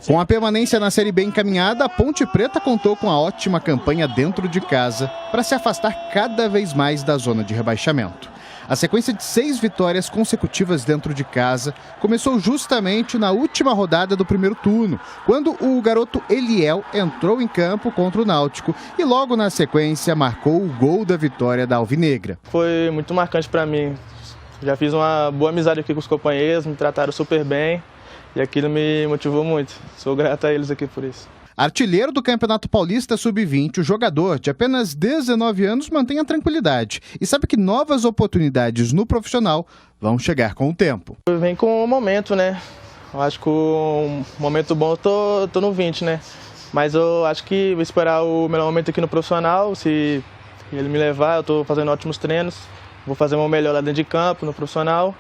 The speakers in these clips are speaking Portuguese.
Com a permanência na Série B encaminhada, a Ponte Preta contou com a ótima campanha dentro de casa para se afastar cada vez mais da zona de rebaixamento. A sequência de 6 vitórias consecutivas dentro de casa começou justamente na última rodada do primeiro turno, quando o garoto Eliel entrou em campo contra o Náutico e logo na sequência marcou o gol da vitória da Alvinegra. Foi muito marcante para mim. Já fiz uma boa amizade aqui com os companheiros, me trataram super bem. E aquilo me motivou muito. Sou grato a eles aqui por isso. Artilheiro do Campeonato Paulista Sub-20, o jogador de apenas 19 anos mantém a tranquilidade e sabe que novas oportunidades no profissional vão chegar com o tempo. Vem com o momento, né? Eu acho que o momento bom eu tô no 20, né? Mas eu acho que vou esperar o melhor momento aqui no profissional. Se ele me levar, eu tô fazendo ótimos treinos. Vou fazer o meu melhor lá dentro de campo, no profissional.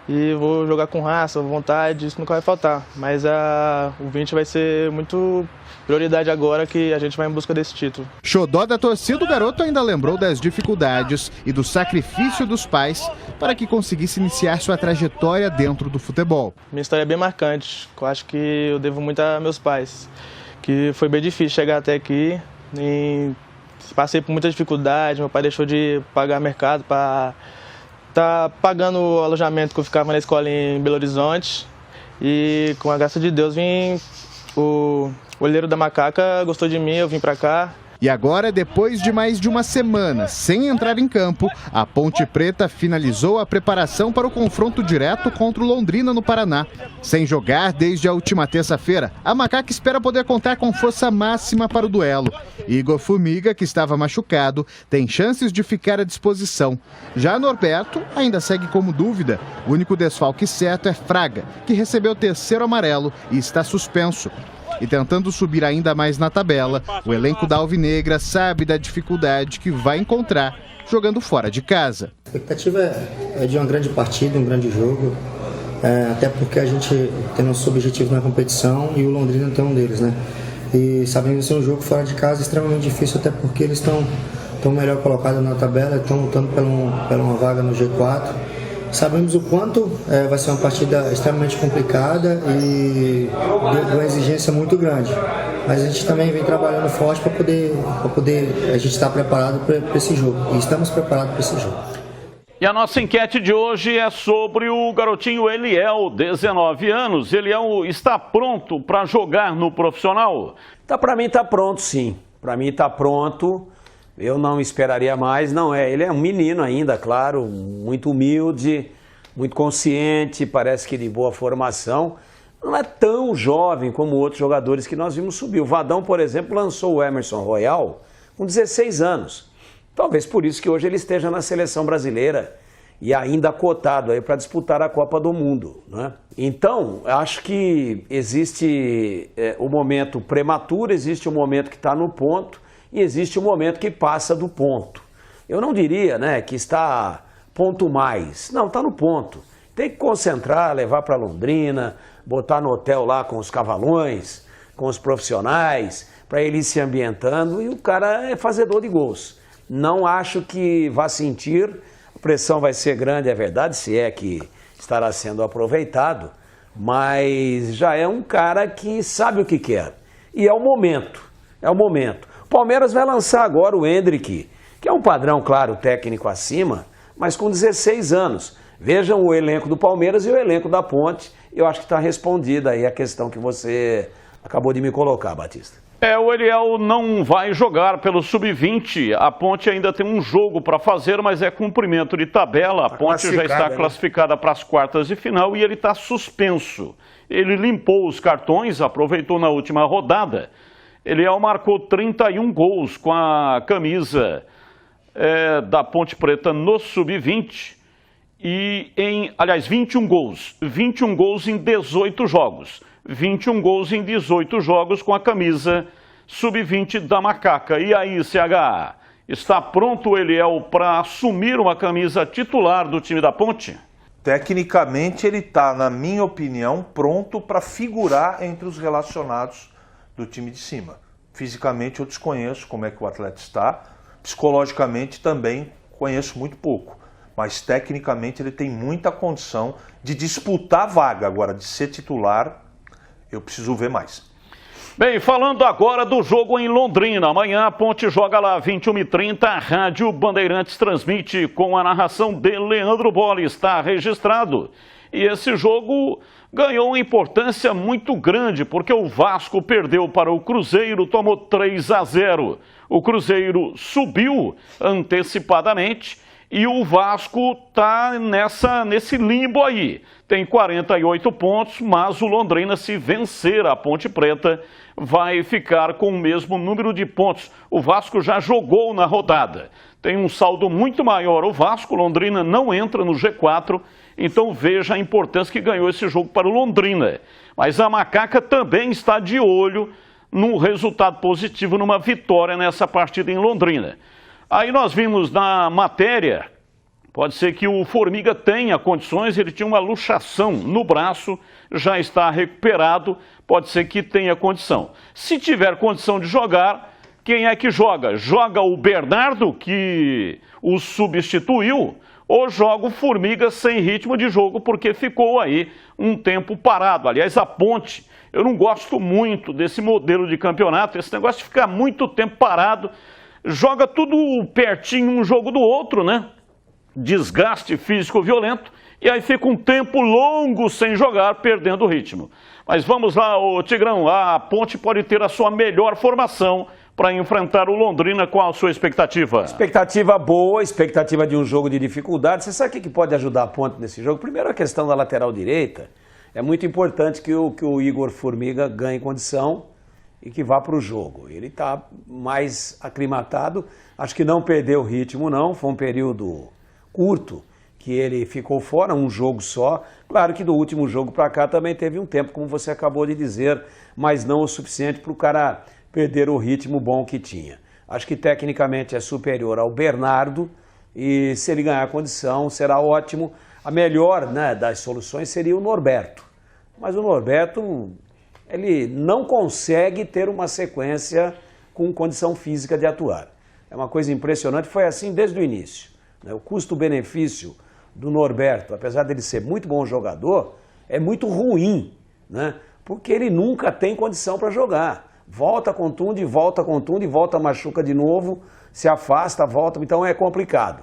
E vou jogar com raça, vontade, isso nunca vai faltar. Mas o 20 vai ser muito prioridade agora que a gente vai em busca desse título. Xodó da torcida, o garoto ainda lembrou das dificuldades e do sacrifício dos pais para que conseguisse iniciar sua trajetória dentro do futebol. Minha história é bem marcante, eu acho que eu devo muito a meus pais, que foi bem difícil chegar até aqui. E passei por muita dificuldade, meu pai deixou de pagar mercado para tá pagando o alojamento que eu ficava na escola em Belo Horizonte e com a graça de Deus o olheiro da Macaca gostou de mim, eu vim pra cá. E agora, depois de mais de uma semana sem entrar em campo, a Ponte Preta finalizou a preparação para o confronto direto contra o Londrina no Paraná. Sem jogar desde a última terça-feira, a Macaca espera poder contar com força máxima para o duelo. Igor Formiga, que estava machucado, tem chances de ficar à disposição. Já Norberto ainda segue como dúvida. O único desfalque certo é Fraga, que recebeu o 3º amarelo e está suspenso. E tentando subir ainda mais na tabela, o elenco da Alvinegra sabe da dificuldade que vai encontrar jogando fora de casa. A expectativa é de uma grande partida, um grande jogo, até porque a gente tem nosso objetivo na competição e o Londrina tem um deles, né? E sabemos que é um jogo fora de casa extremamente difícil, até porque eles estão melhor colocados na tabela, estão lutando por uma vaga no G4. Sabemos o quanto vai ser uma partida extremamente complicada e de uma exigência muito grande. Mas a gente também vem trabalhando forte para poder a gente estar preparado para esse jogo. E estamos preparados para esse jogo. E a nossa enquete de hoje é sobre o garotinho Eliel, 19 anos. Eliel está pronto para jogar no profissional? Para mim está pronto, sim. Para mim está pronto. Eu não esperaria mais, não é. Ele é um menino ainda, claro, muito humilde, muito consciente, parece que de boa formação. Não é tão jovem como outros jogadores que nós vimos subir. O Vadão, por exemplo, lançou o Emerson Royal com 16 anos. Talvez por isso que hoje ele esteja na seleção brasileira e ainda cotado aí para disputar a Copa do Mundo, né? Então, acho que existe o momento prematuro, existe o momento que está no ponto, e existe um momento que passa do ponto. Eu não diria, né, que está ponto mais. Não, está no ponto. Tem que concentrar, levar para Londrina, botar no hotel lá com os cavalões, com os profissionais, para ele ir se ambientando. E o cara é fazedor de gols. Não acho que vá sentir. A pressão vai ser grande, é verdade, se é que estará sendo aproveitado. Mas já é um cara que sabe o que quer. E é o momento. É o momento. Palmeiras vai lançar agora o Hendrick, que é um padrão, claro, técnico acima, mas com 16 anos. Vejam o elenco do Palmeiras e o elenco da Ponte. Eu acho que está respondida aí a questão que você acabou de me colocar, Batista. O Eliel não vai jogar pelo Sub-20. A Ponte ainda tem um jogo para fazer, mas é cumprimento de tabela. A Ponte já está classificada para as quartas de final e ele está suspenso. Ele limpou os cartões, aproveitou na última rodada. Eliel marcou 31 gols com a camisa da Ponte Preta no Sub-20 e 21 gols. 21 gols em 18 jogos. 21 gols em 18 jogos com a camisa Sub-20 da Macaca. E aí, CH, está pronto o Eliel para assumir uma camisa titular do time da Ponte? Tecnicamente ele está, na minha opinião, pronto para figurar entre os relacionados do time de cima. Fisicamente eu desconheço como é que o atleta está, psicologicamente também conheço muito pouco, mas tecnicamente ele tem muita condição de disputar a vaga. Agora, de ser titular, Eu preciso ver mais. Bem, falando agora do jogo em Londrina. Amanhã a Ponte joga lá 21h30. A Rádio Bandeirantes transmite com a narração de Leandro Bolle. Está registrado. E esse jogo ganhou uma importância muito grande, porque o Vasco perdeu para o Cruzeiro, tomou 3-0. O Cruzeiro subiu antecipadamente e o Vasco está nesse limbo aí. Tem 48 pontos, mas o Londrina, se vencer a Ponte Preta, vai ficar com o mesmo número de pontos. O Vasco já jogou na rodada. Tem um saldo muito maior o Vasco, Londrina não entra no G4, então veja a importância que ganhou esse jogo para o Londrina. Mas a Macaca também está de olho num resultado positivo, numa vitória nessa partida em Londrina. Aí nós vimos na matéria, pode ser que o Formiga tenha condições, ele tinha uma luxação no braço, já está recuperado, pode ser que tenha condição. Se tiver condição de jogar, quem é que joga? Joga o Bernardo, que o substituiu, ou joga o Formiga sem ritmo de jogo, porque ficou aí um tempo parado. Aliás, a Ponte, eu não gosto muito desse modelo de campeonato, esse negócio de ficar muito tempo parado, joga tudo pertinho um jogo do outro, né? Desgaste físico violento, e aí fica um tempo longo sem jogar, perdendo o ritmo. Mas vamos lá, ô Tigrão, a Ponte pode ter a sua melhor formação para enfrentar o Londrina. Com a sua expectativa? Expectativa boa, expectativa de um jogo de dificuldade. Você sabe o que pode ajudar a Ponte nesse jogo? Primeiro, a questão da lateral direita. É muito importante que o Igor Formiga ganhe condição e que vá para o jogo. Ele está mais aclimatado, acho que não perdeu o ritmo não, foi um período curto que ele ficou fora, um jogo só. Claro que do último jogo para cá também teve um tempo, como você acabou de dizer, mas não o suficiente para o cara perder o ritmo bom que tinha. Acho que tecnicamente é superior ao Bernardo e se ele ganhar condição será ótimo. A melhor, né, das soluções seria o Norberto, mas o Norberto ele não consegue ter uma sequência com condição física de atuar. É uma coisa impressionante, foi assim desde o início. O custo-benefício do Norberto, apesar dele ser muito bom jogador, é muito ruim, né? Porque ele nunca tem condição para jogar. Volta, contunde, volta, machuca de novo, se afasta, volta, então é complicado.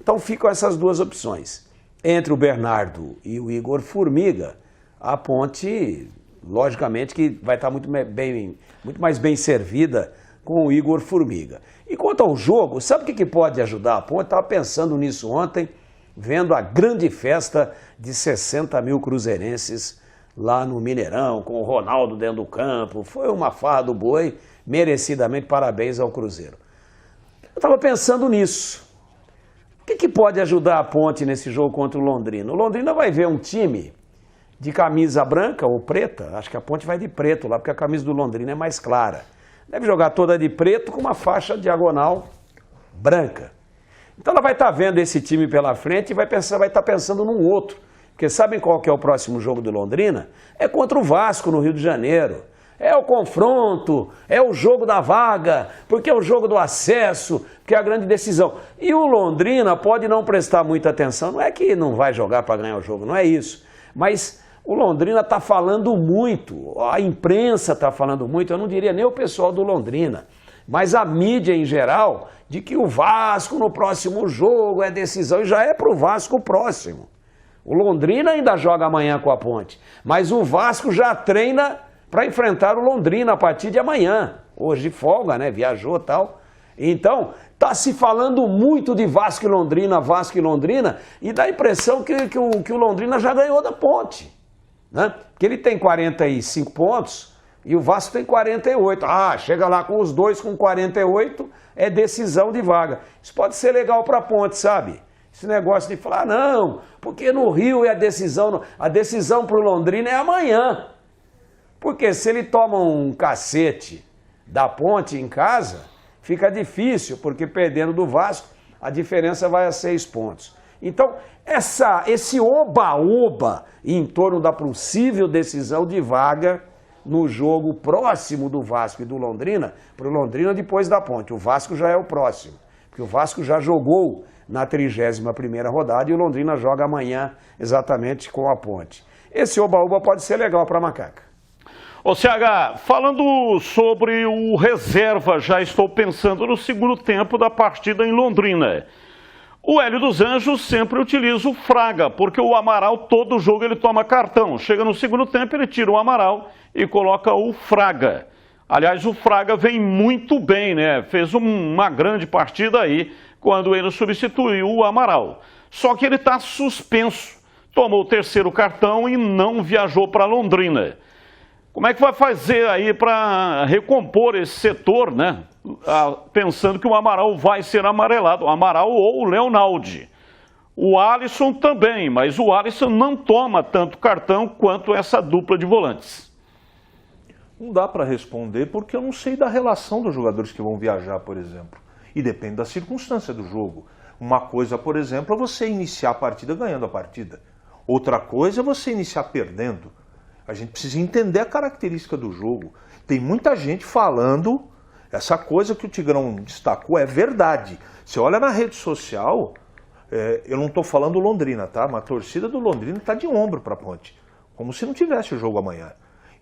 Então ficam essas duas opções. Entre o Bernardo e o Igor Formiga, a Ponte, logicamente, que vai estar muito mais bem servida com o Igor Formiga. E quanto ao jogo, sabe o que pode ajudar a Ponte? Estava pensando nisso ontem, vendo a grande festa de 60 mil cruzeirenses lá no Mineirão, com o Ronaldo dentro do campo. Foi uma farra do boi, merecidamente parabéns ao Cruzeiro. Eu estava pensando nisso. O que pode ajudar a Ponte nesse jogo contra o Londrina? O Londrina vai ver um time de camisa branca ou preta, acho que a Ponte vai de preto lá, porque a camisa do Londrina é mais clara. Deve jogar toda de preto com uma faixa diagonal branca. Então ela vai estar vendo esse time pela frente e vai estar pensando num outro. Porque sabem qual que é o próximo jogo do Londrina? É contra o Vasco no Rio de Janeiro. É o confronto, é o jogo da vaga, porque é o jogo do acesso, que é a grande decisão. E o Londrina pode não prestar muita atenção, não é que não vai jogar para ganhar o jogo, não é isso. Mas o Londrina está falando muito, a imprensa está falando muito, eu não diria nem o pessoal do Londrina, mas a mídia em geral, de que o Vasco no próximo jogo é decisão, e já é para o Vasco próximo. O Londrina ainda joga amanhã com a Ponte, mas o Vasco já treina para enfrentar o Londrina a partir de amanhã. Hoje folga, né? Viajou e tal. Então, está se falando muito de Vasco e Londrina, e dá a impressão que o Londrina já ganhou da Ponte, né? Que ele tem 45 pontos e o Vasco tem 48. Ah, chega lá com os dois com 48, é decisão de vaga. Isso pode ser legal para a Ponte, sabe? Esse negócio de falar, não, porque no Rio é a decisão para o Londrina é amanhã. Porque se ele toma um cacete da Ponte em casa, fica difícil, porque perdendo do Vasco, a diferença vai a 6 pontos. Então, esse oba-oba em torno da possível decisão de vaga no jogo próximo do Vasco e do Londrina, para o Londrina depois da Ponte. O Vasco já é o próximo, porque o Vasco já jogou na 31ª rodada e o Londrina joga amanhã exatamente com a Ponte. Esse oba-oba pode ser legal para a Macaca. Ô CH, falando sobre o reserva, já estou pensando no segundo tempo da partida em Londrina. O Hélio dos Anjos sempre utiliza o Fraga, porque o Amaral, todo jogo ele toma cartão. Chega no segundo tempo, ele tira o Amaral e coloca o Fraga. Aliás, o Fraga vem muito bem, né? Fez uma grande partida aí quando ele substituiu o Amaral. Só que ele está suspenso. Tomou o terceiro cartão e não viajou para Londrina. Como é que vai fazer aí para recompor esse setor, né? Pensando que o Amaral vai ser amarelado, o Amaral ou o Leonaldi. O Alisson também, mas o Alisson não toma tanto cartão quanto essa dupla de volantes. Não dá para responder porque eu não sei da relação dos jogadores que vão viajar, por exemplo. E depende da circunstância do jogo. Uma coisa, por exemplo, é você iniciar a partida ganhando a partida. Outra coisa é você iniciar perdendo. A gente precisa entender a característica do jogo. Tem muita gente falando, essa coisa que o Tigrão destacou é verdade. Você olha na rede social, eu não estou falando Londrina, tá? Mas a torcida do Londrina está de ombro para a Ponte, como se não tivesse o jogo amanhã.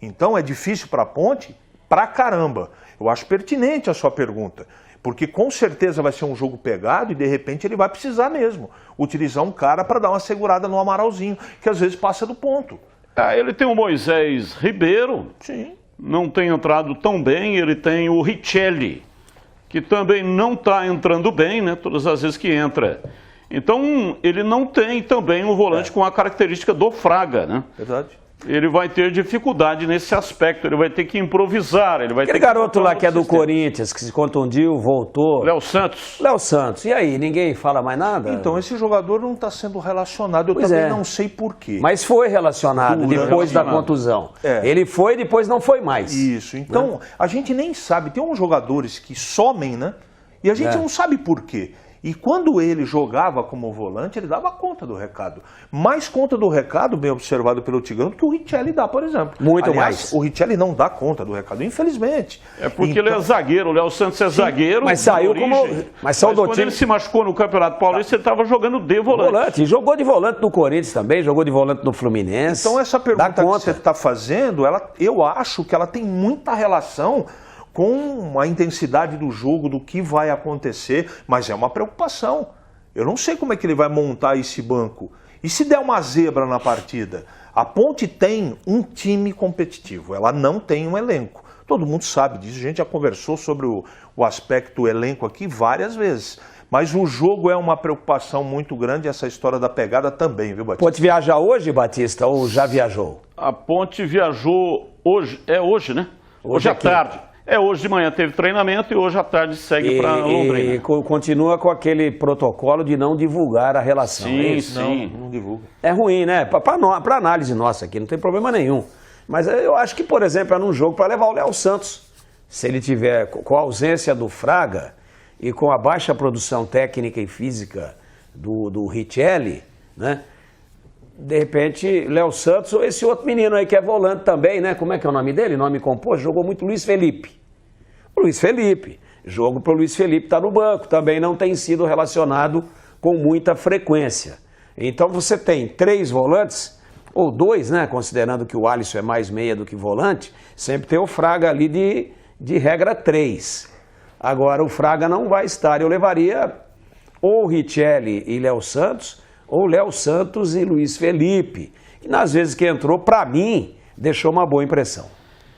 Então é difícil para a Ponte pra caramba. Eu acho pertinente a sua pergunta, porque com certeza vai ser um jogo pegado e de repente ele vai precisar mesmo utilizar um cara para dar uma segurada no Amaralzinho, que às vezes passa do ponto. Ele tem o Moisés Ribeiro, sim, não tem entrado tão bem. Ele tem o Richelli, que também não está entrando bem, né? Todas as vezes que entra. Então, ele não tem também um volante com a característica do Fraga, né? Verdade. Ele vai ter dificuldade nesse aspecto, ele vai ter que improvisar. Ele vai Aquele ter garoto lá que é do sistema. Corinthians, que se contundiu, voltou. Léo Santos. Léo Santos. E aí, ninguém fala mais nada? Então, esse jogador não está sendo relacionado, eu também não sei por quê. Mas foi relacionado depois da contusão. Ele foi e depois não foi mais. Isso, então a gente nem sabe, tem uns jogadores que somem, né? E a gente não sabe por quê. E quando ele jogava como volante, ele dava conta do recado. Mais conta do recado, bem observado pelo Tigrão, do que o Richelli dá, por exemplo. Muito mais. O Richelli não dá conta do recado, infelizmente. É porque ele é zagueiro, o Léo Santos é zagueiro. Mas saiu como... Mas quando ele se machucou no Campeonato Paulista, ele estava jogando de volante. Jogou de volante no Corinthians também, jogou de volante no Fluminense. Então essa pergunta que você está fazendo, eu acho que ela tem muita relação com a intensidade do jogo, do que vai acontecer, mas é uma preocupação. Eu não sei como é que ele vai montar esse banco. E se der uma zebra na partida? A Ponte tem um time competitivo, ela não tem um elenco. Todo mundo sabe disso, a gente já conversou sobre o aspecto elenco aqui várias vezes. Mas o jogo é uma preocupação muito grande, essa história da pegada também, viu, Batista? Ponte viaja hoje, Batista, ou já viajou? A Ponte viajou hoje, hoje, né? Hoje à tarde. Hoje de manhã teve treinamento e hoje à tarde segue para Londrina. E continua com aquele protocolo de não divulgar a relação. Sim, não divulga. É ruim, né? Para análise nossa aqui, não tem problema nenhum. Mas eu acho que, por exemplo, é num jogo para levar o Léo Santos. Se ele tiver com a ausência do Fraga e com a baixa produção técnica e física do Richelli, né? De repente, Léo Santos ou esse outro menino aí que é volante também, né? Como é que é o nome dele? Nome composto, jogou muito Luiz Felipe. O Luiz Felipe. Jogo para o Luiz Felipe estar no banco. Também não tem sido relacionado com muita frequência. Então você tem 3 volantes, ou 2, né? Considerando que o Alisson é mais meia do que volante, sempre tem o Fraga ali de regra 3. Agora o Fraga não vai estar. Eu levaria ou Richelli e Léo Santos, ou Léo Santos e Luiz Felipe, que nas vezes que entrou, para mim, deixou uma boa impressão.